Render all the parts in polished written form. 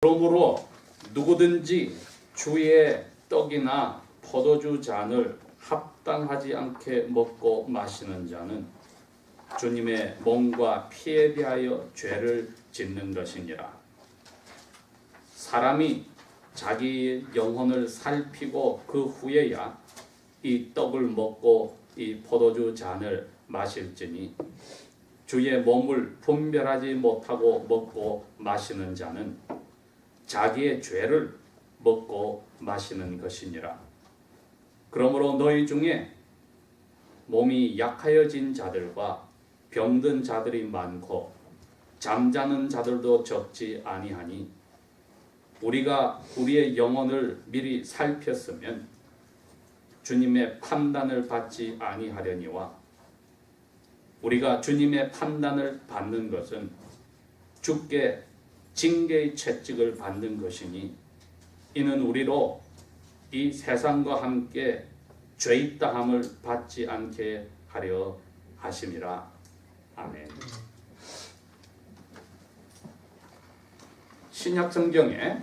그러므로 누구든지 주의 떡이나 포도주 잔을 합당하지 않게 먹고 마시는 자는 주님의 몸과 피에 대하여 죄를 짓는 것이니라. 사람이 자기 영혼을 살피고 그 후에야 이 떡을 먹고 이 포도주 잔을 마실지니 주의 몸을 분별하지 못하고 먹고 마시는 자는 자기의 죄를 먹고 마시는 것이니라. 그러므로 너희 중에 몸이 약하여진 자들과 병든 자들이 많고 잠자는 자들도 적지 아니하니 우리가 우리의 영혼을 미리 살폈으면 주님의 판단을 받지 아니하려니와 우리가 주님의 판단을 받는 것은 주께 징계의 채찍을 받는 것이니 이는 우리로 이 세상과 함께 죄있다함을 받지 않게 하려 하심이라. 아멘. 신약 성경에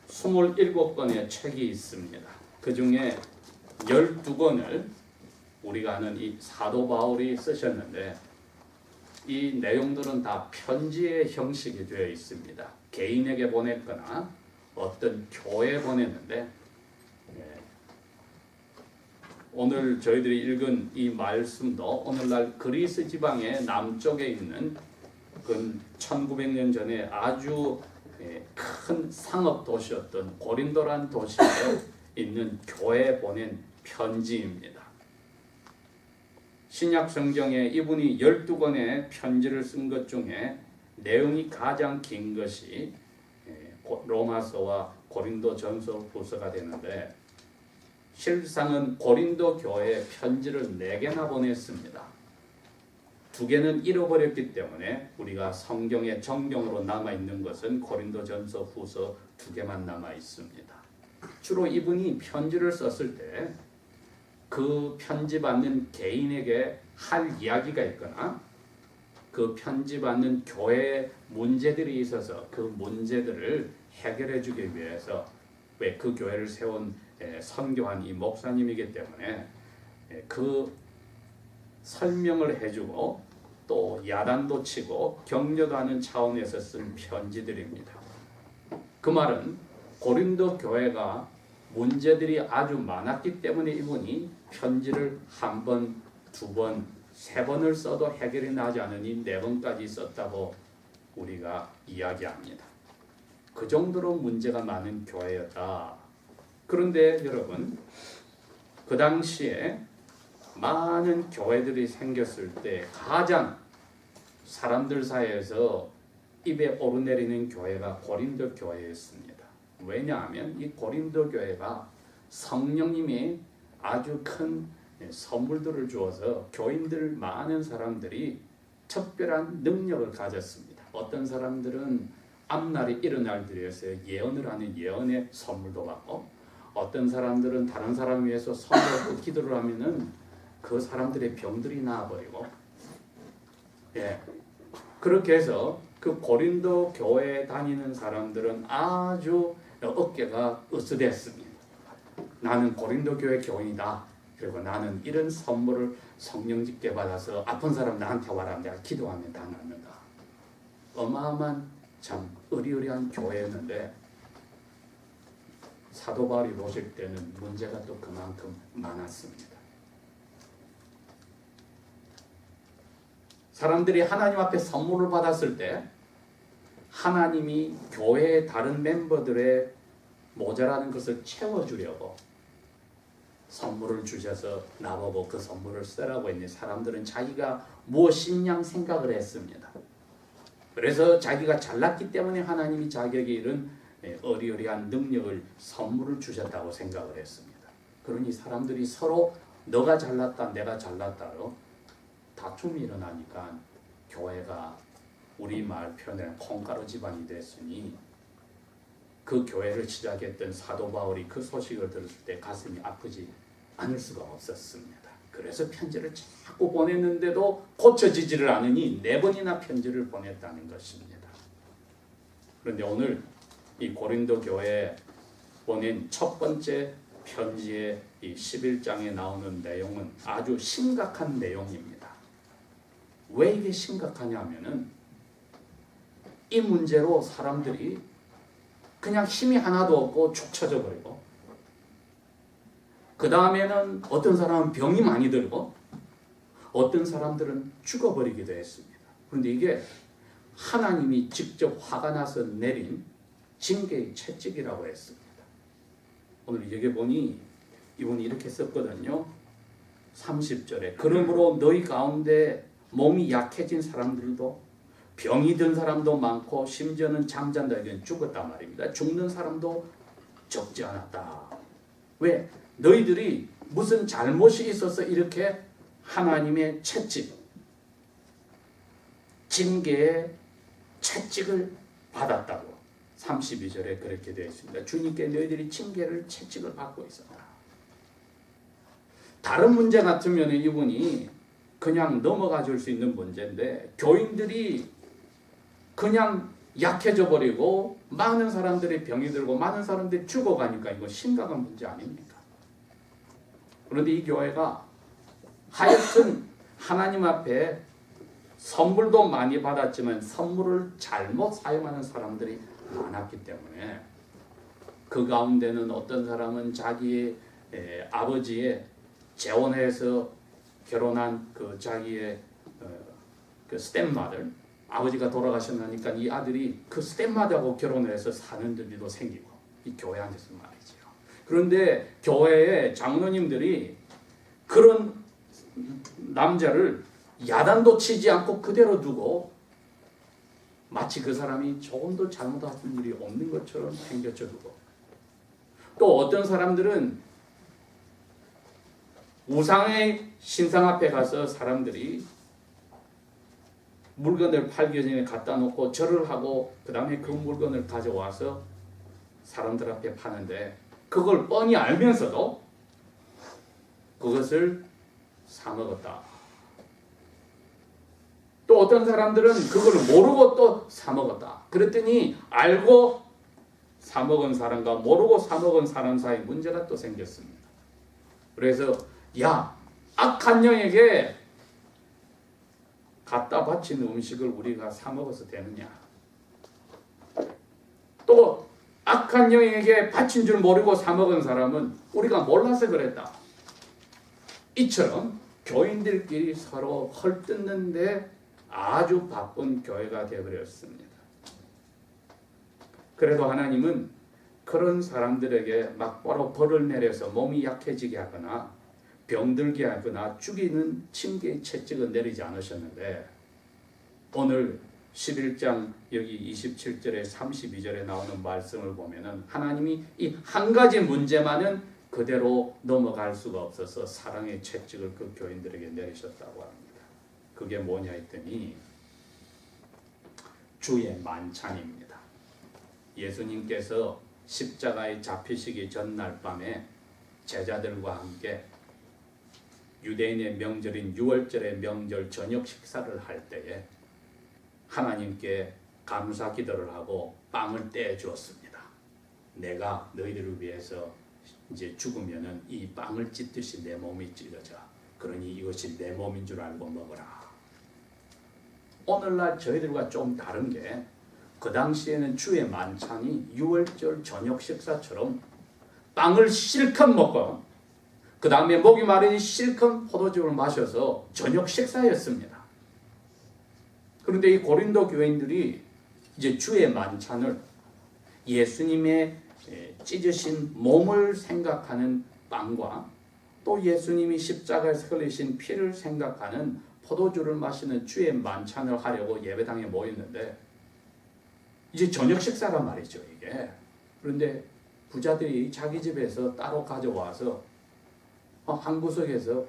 27권의 책이 있습니다. 그 중에 12권을 우리가 아는 이 사도 바울이 쓰셨는데 이 내용들은 다 편지의 형식이 되어 있습니다. 개인에게 보냈거나 어떤 교회에 보냈는데 오늘 저희들이 읽은 이 말씀도 오늘날 그리스 지방의 남쪽에 있는 그 1900년 전에 아주 큰 상업 도시였던 고린도란 도시에 있는 교회에 보낸 편지입니다. 신약 성경에 이분이 12권의 편지를 쓴 것 중에 내용이 가장 긴 것이 로마서와 고린도 전서 후서가 되는데 실상은 고린도 교회에 편지를 4개나 보냈습니다. 2개는 잃어버렸기 때문에 우리가 성경의 정경으로 남아있는 것은 고린도 전서 후서 2개만 남아있습니다. 주로 이분이 편지를 썼을 때 그 편지 받는 개인에게 할 이야기가 있거나 그 편지 받는 교회에 문제들이 있어서 그 문제들을 해결해 주기 위해서 왜 그 교회를 세운 선교한 이 목사님이기 때문에 그 설명을 해주고 또 야단도 치고 격려도 하는 차원에서 쓴 편지들입니다. 그 말은 고린도 교회가 문제들이 아주 많았기 때문에 이분이 편지를 1번, 2번, 3번을 써도 해결이 나지 않으니 4번까지 썼다고 우리가 이야기합니다. 그 정도로 문제가 많은 교회였다. 그런데 여러분, 그 당시에 많은 교회들이 생겼을 때 가장 사람들 사이에서 입에 오르내리는 교회가 고린도 교회였습니다. 왜냐하면 이 고린도 교회가 성령님이 아주 큰 선물들을 주어서 교인들 많은 사람들이 특별한 능력을 가졌습니다. 어떤 사람들은 앞날이 일어날 들여서 예언을 하는 예언의 선물도 받고 어떤 사람들은 다른 사람 위해서 선물하고 기도를 하면은 그 사람들의 병들이 나아버리고 그렇게 해서 그 고린도 교회에 다니는 사람들은 아주 어깨가 으스댔습니다. 나는 고린도 교회 교인이다. 그리고 나는 이런 선물을 성령직께 받아서 아픈 사람 나한테 와라. 내가 기도하면 다 낫는다. 어마어마한 참 의리의리한 교회였는데 사도 바울이 오실 때는 문제가 또 그만큼 많았습니다. 사람들이 하나님 앞에 선물을 받았을 때 하나님이 교회의 다른 멤버들의 모자라는 것을 채워주려고 선물을 주셔서 나보고 그 선물을 쓰라고 했는데 사람들은 자기가 무엇이냐 생각을 했습니다. 그래서 자기가 잘났기 때문에 하나님이 자기에게 이런 어리어리한 능력을 선물을 주셨다고 생각을 했습니다. 그러니 사람들이 서로 너가 잘났다 내가 잘났다로 다툼이 일어나니까 교회가 우리말 표현으로 콩가루 집안이 됐으니 그 교회를 시작했던 사도 바울이 그 소식을 들었을 때 가슴이 아프지 않을 수가 없었습니다. 그래서 편지를 자꾸 보냈는데도 고쳐지지를 않으니 4번이나 편지를 보냈다는 것입니다. 그런데 오늘 이 고린도 교회에 보낸 첫 번째 편지의 이 11장에 나오는 내용은 아주 심각한 내용입니다. 왜 이게 심각하냐면은 이 문제로 사람들이 그냥 힘이 하나도 없고 축 처져 버리고, 그 다음에는 어떤 사람은 병이 많이 들고 어떤 사람들은 죽어버리기도 했습니다. 그런데 이게 하나님이 직접 화가 나서 내린 징계의 채찍이라고 했습니다. 오늘 여기 보니 이분이 이렇게 썼거든요. 30절에 그러므로 너희 가운데 몸이 약해진 사람들도 병이 든 사람도 많고 심지어는 잠잔다에겐 죽었단 말입니다. 죽는 사람도 적지 않았다. 왜? 너희들이 무슨 잘못이 있어서 이렇게 하나님의 채찍, 징계의 채찍을 받았다고 32절에 그렇게 되어 있습니다. 주님께 너희들이 징계를 채찍을 받고 있었다. 다른 문제 같으면 이분이 그냥 넘어가 줄 수 있는 문제인데, 교인들이 그냥 약해져 버리고 많은 사람들이 병이 들고 많은 사람들이 죽어가니까 이거 심각한 문제 아닙니까? 그런데 이 교회가 하여튼 하나님 앞에 선물도 많이 받았지만 선물을 잘못 사용하는 사람들이 많았기 때문에, 그 가운데는 어떤 사람은 자기의 아버지의 재혼해서 결혼한 그 자기의 그 스텝마들, 아버지가 돌아가셨으니까 이 아들이 그 스텝마들하고 결혼을 해서 사는 일도 생기고, 이 교회 안에서 말이죠. 그런데 교회의 장로님들이 그런 남자를 야단도 치지 않고 그대로 두고 마치 그 사람이 조금도 잘못한 일이 없는 것처럼 행겨쳐 두고, 또 어떤 사람들은 우상의 신상 앞에 가서 사람들이 물건을 팔기 전에 갖다 놓고 절을 하고 그 다음에 그 물건을 가져와서 사람들 앞에 파는데, 그걸 뻔히 알면서도 그것을 사 먹었다. 또 어떤 사람들은 그걸 모르고 또 사 먹었다. 그랬더니 알고 사 먹은 사람과 모르고 사 먹은 사람 사이 문제가 또 생겼습니다. 그래서 악한 영에게 갖다 바친 음식을 우리가 사 먹어서 되느냐? 또 악한 영에게 바친 줄 모르고 사 먹은 사람은 우리가 몰라서 그랬다. 이처럼 교인들끼리 서로 헐뜯는데 아주 바쁜 교회가 되어버렸습니다. 그래도 하나님은 그런 사람들에게 막바로 벌을 내려서 몸이 약해지게 하거나 병들게 하거나 죽이는 징계의 채찍을 내리지 않으셨는데, 오늘 11장 여기 27절에 32절에 나오는 말씀을 보면은 하나님이 이 한 가지 문제만은 그대로 넘어갈 수가 없어서 사랑의 채찍을 그 교인들에게 내리셨다고 합니다. 그게 뭐냐 했더니 주의 만찬입니다. 예수님께서 십자가에 잡히시기 전날 밤에 제자들과 함께 유대인의 명절인 6월절의 명절 저녁 식사를 할 때에 하나님께 감사 기도를 하고 빵을 떼어 주었습니다. 내가 너희들을 위해서 이제 죽으면은 이 빵을 찢듯이 내 몸이 찢어져. 그러니 이것이 내 몸인 줄 알고 먹어라. 오늘날 저희들과 좀 다른 게, 그 당시에는 주의 만찬이 6월절 저녁 식사처럼 빵을 실컷 먹고 그 다음에 목이 마르니 실컷 포도주를 마셔서 저녁 식사였습니다. 그런데 이 고린도 교인들이 이제 주의 만찬을 예수님의 찢으신 몸을 생각하는 빵과 또 예수님이 십자가에서 흘리신 피를 생각하는 포도주를 마시는 주의 만찬을 하려고 예배당에 모였는데, 이제 저녁 식사란 말이죠, 이게. 그런데 부자들이 자기 집에서 따로 가져와서 한 구석에서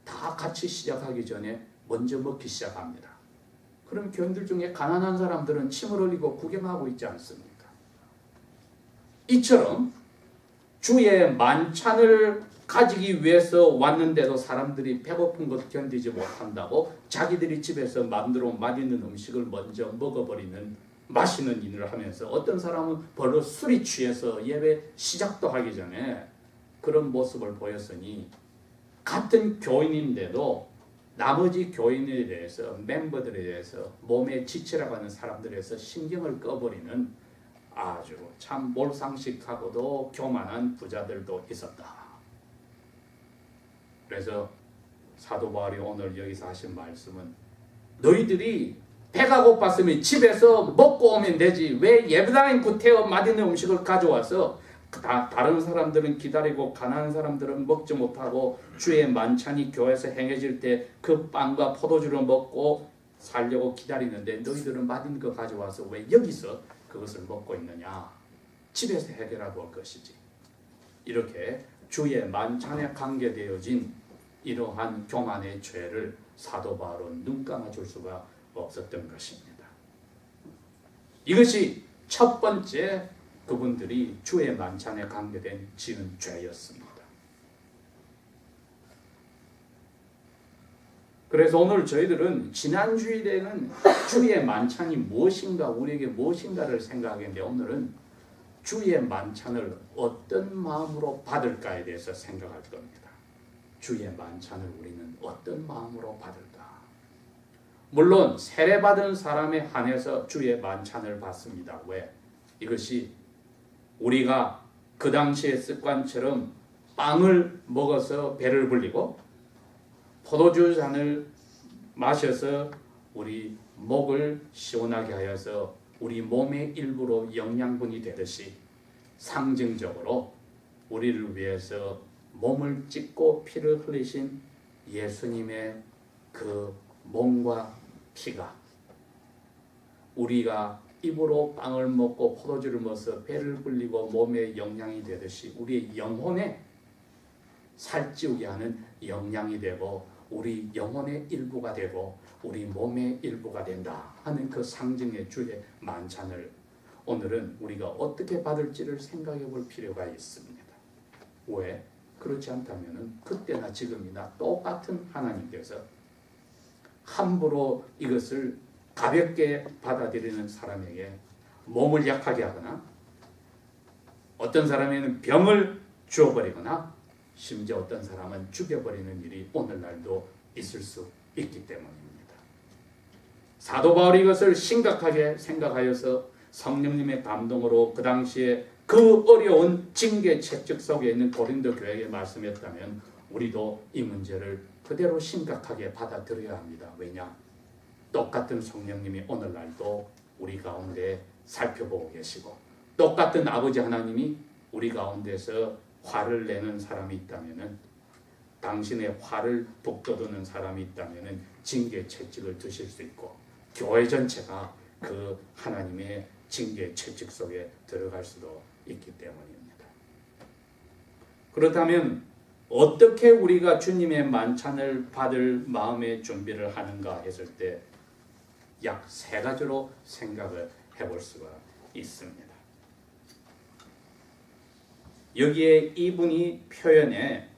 다 같이 시작하기 전에 먼저 먹기 시작합니다. 그럼 교인들 중에 가난한 사람들은 침을 흘리고 구경하고 있지 않습니까? 이처럼 주의 만찬을 가지기 위해서 왔는데도 사람들이 배고픈 것 견디지 못한다고 자기들이 집에서 만들어 맛있는 음식을 먼저 먹어버리는 마시는 일을 하면서 어떤 사람은 벌써 술이 취해서 예배 시작도 하기 전에 그런 모습을 보였으니 같은 교인인데도 나머지 교인에 대해서 멤버들에 대해서 몸에 지치라고 하는 사람들에 대해서 신경을 꺼버리는 아주 참 몰상식하고도 교만한 부자들도 있었다. 그래서 사도 바울이 오늘 여기서 하신 말씀은 너희들이 배가 고팠으면 집에서 먹고 오면 되지 왜 예배당에 구태여 맛있는 음식을 가져와서 다른 사람들은 기다리고 가난한 사람들은 먹지 못하고 주의 만찬이 교회에서 행해질 때 그 빵과 포도주를 먹고 살려고 기다리는데 너희들은 맛있는 거 가져와서 왜 여기서 그것을 먹고 있느냐. 집에서 해결하고 올 것이지. 이렇게 주의 만찬에 관계되어진 이러한 교만의 죄를 사도 바울은 눈 감아줄 수가 없었던 것입니다. 이것이 첫 번째 그분들이 주의 만찬에 관계된 지은 죄였습니다. 그래서 오늘 저희들은 지난 주일에는 주의 만찬이 무엇인가 우리에게 무엇인가를 생각하겠는데 오늘은 주의 만찬을 어떤 마음으로 받을까에 대해서 생각할 겁니다. 주의 만찬을 우리는 어떤 마음으로 받을까? 물론 세례받은 사람에 한해서 주의 만찬을 받습니다. 왜? 이것이 우리가 그 당시의 습관처럼 빵을 먹어서 배를 불리고 포도주 잔을 마셔서 우리 목을 시원하게 하여서 우리 몸의 일부로 영양분이 되듯이 상징적으로 우리를 위해서 몸을 찢고 피를 흘리신 예수님의 그 몸과 피가 우리가 입으로 빵을 먹고 포도주를 먹어서 배를 불리고 몸에 영양이 되듯이 우리의 영혼에 살찌우게 하는 영양이 되고 우리 영혼의 일부가 되고 우리 몸의 일부가 된다 하는 그 상징의 주의 만찬을 오늘은 우리가 어떻게 받을지를 생각해 볼 필요가 있습니다. 왜? 그렇지 않다면 그때나 지금이나 똑같은 하나님께서 함부로 이것을 가볍게 받아들이는 사람에게 몸을 약하게 하거나 어떤 사람에게는 병을 주어버리거나 심지어 어떤 사람은 죽여버리는 일이 오늘날도 있을 수 있기 때문입니다. 사도 바울이 이것을 심각하게 생각하여서 성령님의 감동으로 그 당시에 그 어려운 징계 채찍 속에 있는 고린도 교회에게 말씀했다면 우리도 이 문제를 그대로 심각하게 받아들여야 합니다. 왜냐? 똑같은 성령님이 오늘날도 우리 가운데 살펴보고 계시고 똑같은 아버지 하나님이 우리 가운데서 화를 내는 사람이 있다면 당신의 화를 북돋우는 사람이 있다면 징계 채찍을 드실 수 있고 교회 전체가 그 하나님의 징계 채찍 속에 들어갈 수도 있기 때문입니다. 그렇다면 어떻게 우리가 주님의 만찬을 받을 마음의 준비를 하는가 했을 때 약 3가지로 생각을 해볼 수가 있습니다. 여기에 이분이 표현에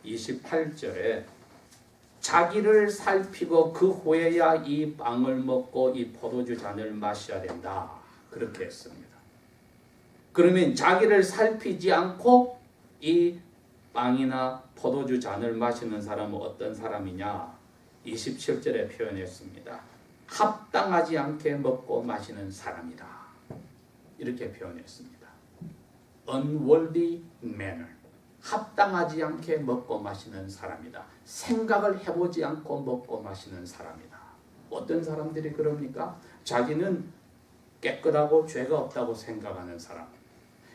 28절에 자기를 살피고 그 후에야 이 빵을 먹고 이 포도주 잔을 마셔야 된다. 그렇게 했습니다. 그러면 자기를 살피지 않고 이 빵이나 포도주 잔을 마시는 사람은 어떤 사람이냐? 27절에 표현했습니다. 합당하지 않게 먹고 마시는 사람이다. 이렇게 표현했습니다. Unworthy manner. 합당하지 않게 먹고 마시는 사람이다. 생각을 해보지 않고 먹고 마시는 사람이다. 어떤 사람들이 그럽니까? 자기는 깨끗하고 죄가 없다고 생각하는 사람.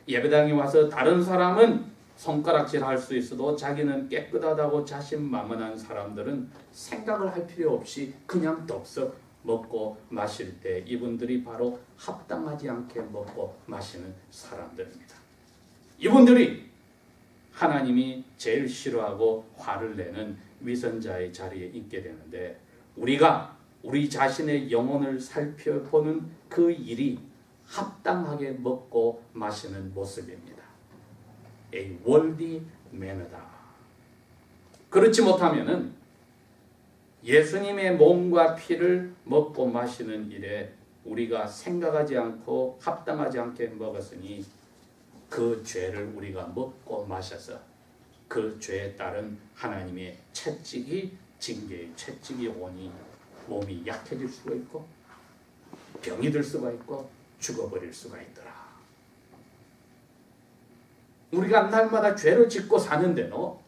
예배당에 와서 다른 사람은 손가락질 할 수 있어도 자기는 깨끗하다고 자신만만한 사람들은 생각을 할 필요 없이 그냥 덥석 먹고 마실 때 이분들이 바로 합당하지 않게 먹고 마시는 사람들입니다. 이분들이 하나님이 제일 싫어하고 화를 내는 위선자의 자리에 있게 되는데 우리가 우리 자신의 영혼을 살펴보는 그 일이 합당하게 먹고 마시는 모습입니다. A worthy manner다. 그렇지 못하면은 예수님의 몸과 피를 먹고 마시는 일에 우리가 생각하지 않고 합당하지 않게 먹었으니 그 죄를 우리가 먹고 마셔서 그 죄에 따른 하나님의 채찍이 징계의 채찍이 오니 몸이 약해질 수가 있고 병이 들 수가 있고 죽어버릴 수가 있더라. 우리가 날마다 죄를 짓고 사는데도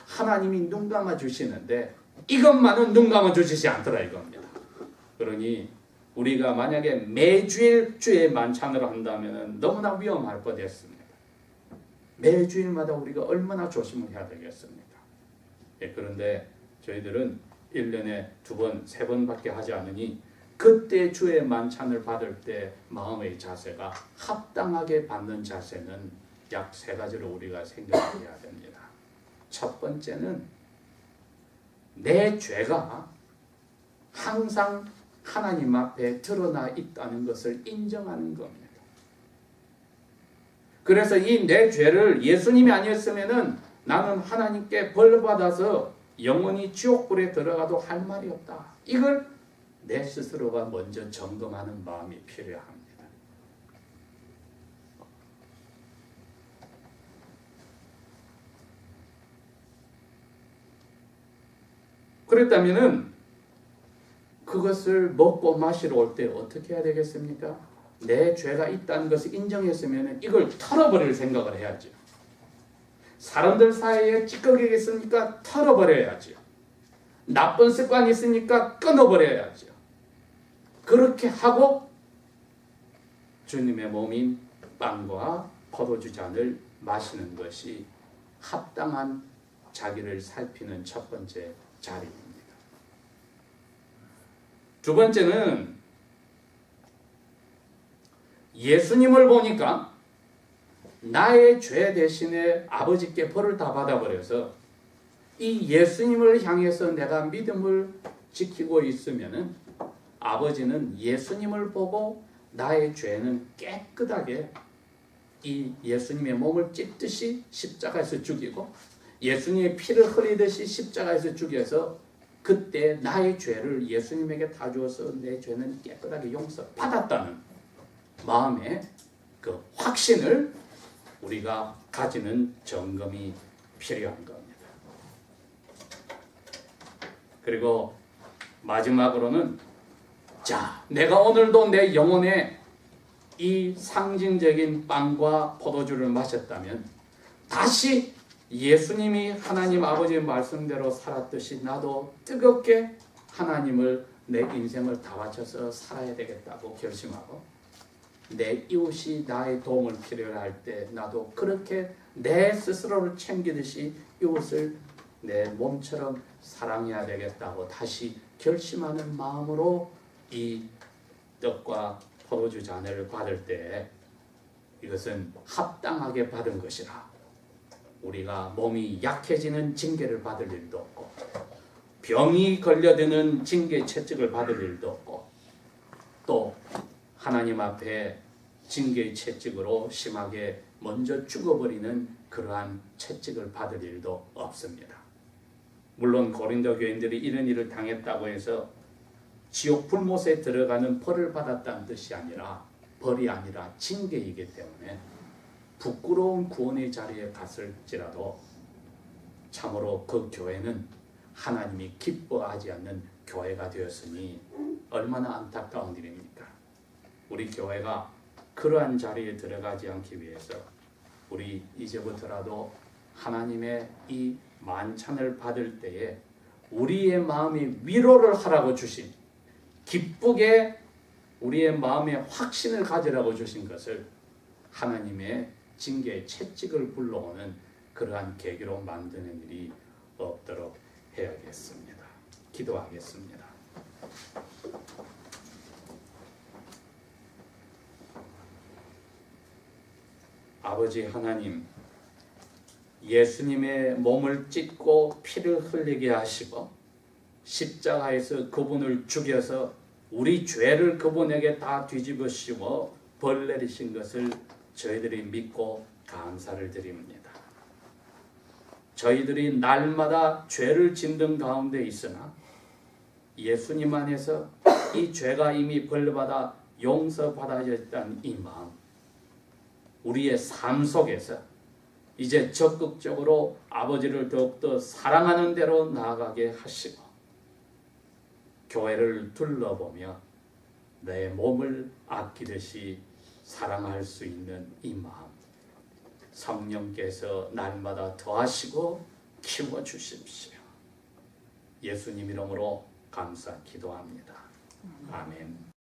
하나님이 눈 감아 주시는데 이것만은 눈 감아 주시지 않더라 이겁니다. 그러니 우리가 만약에 매주일 주의 만찬을 한다면 너무나 위험할 뻔했습니다. 매주일마다 우리가 얼마나 조심을 해야 되겠습니까? 예, 그런데 저희들은 1년에 2번, 3번밖에 하지 않으니 그때 주의 만찬을 받을 때 마음의 자세가 합당하게 받는 자세는 약 3가지로 우리가 생각해야 됩니다. 첫 번째는 내 죄가 항상 하나님 앞에 드러나 있다는 것을 인정하는 겁니다. 그래서 이 내 죄를 예수님이 아니었으면은 나는 하나님께 벌 받아서 영원히 지옥불에 들어가도 할 말이 없다. 이걸 내 스스로가 먼저 점검하는 마음이 필요합니다. 그랬다면은 그것을 먹고 마시러 올 때 어떻게 해야 되겠습니까? 내 죄가 있다는 것을 인정했으면 이걸 털어버릴 생각을 해야죠. 사람들 사이에 찌꺼기가 있으니까 털어버려야죠. 나쁜 습관이 있으니까 끊어버려야죠. 그렇게 하고 주님의 몸인 빵과 포도주 잔을 마시는 것이 합당한 자기를 살피는 첫 번째 자리입니다. 두 번째는 예수님을 보니까 나의 죄 대신에 아버지께 벌을 다 받아버려서 이 예수님을 향해서 내가 믿음을 지키고 있으면은 아버지는 예수님을 보고 나의 죄는 깨끗하게 이 예수님의 몸을 찢듯이 십자가에서 죽이고 예수님의 피를 흘리듯이 십자가에서 죽여서 그때 나의 죄를 예수님에게 다 주어서 내 죄는 깨끗하게 용서받았다는 마음의 그 확신을 우리가 가지는 점검이 필요한 겁니다. 그리고 마지막으로는 자, 내가 오늘도 내 영혼에 이 상징적인 빵과 포도주를 마셨다면 다시 예수님이 하나님 아버지의 말씀대로 살았듯이 나도 뜨겁게 하나님을 내 인생을 다 바쳐서 살아야 되겠다고 결심하고 내 이웃이 나의 도움을 필요로 할 때 나도 그렇게 내 스스로를 챙기듯이 이웃을 내 몸처럼 사랑해야 되겠다고 다시 결심하는 마음으로 이 떡과 포도주 잔을 받을 때 이것은 합당하게 받은 것이라 우리가 몸이 약해지는 징계를 받을 일도 없고 병이 걸려드는 징계 채찍을 받을 일도 없고 또 하나님 앞에 징계의 채찍으로 심하게 먼저 죽어버리는 그러한 채찍을 받을 일도 없습니다. 물론 고린도 교인들이 이런 일을 당했다고 해서 지옥 불못에 들어가는 벌을 받았다는 뜻이 아니라 벌이 아니라 징계이기 때문에 부끄러운 구원의 자리에 갔을지라도 참으로 그 교회는 하나님이 기뻐하지 않는 교회가 되었으니 얼마나 안타까운 일입니까? 우리 교회가 그러한 자리에 들어가지 않기 위해서 우리 이제부터라도 하나님의 이 만찬을 받을 때에 우리의 마음이 위로를 하라고 주신 기쁘게 우리의 마음에 확신을 가지라고 주신 것을 하나님의 징계의 채찍을 불러오는 그러한 계기로 만드는 일이 없도록 해야겠습니다. 기도하겠습니다. 아버지 하나님, 예수님의 몸을 찢고 피를 흘리게 하시고 십자가에서 그분을 죽여서 우리 죄를 그분에게 다 뒤집어 씌워 벌 내리신 것을 저희들이 믿고 감사를 드립니다. 저희들이 날마다 죄를 짓는 가운데 있으나 예수님 안에서 이 죄가 이미 벌받아 용서받아야겠다는 이 마음, 우리의 삶 속에서 이제 적극적으로 아버지를 더욱더 사랑하는 대로 나아가게 하시고, 교회를 둘러보며 내 몸을 아끼듯이 사랑할 수 있는 이 마음, 성령께서 날마다 더하시고 키워주십시오. 예수님 이름으로 감사 기도합니다. 아멘.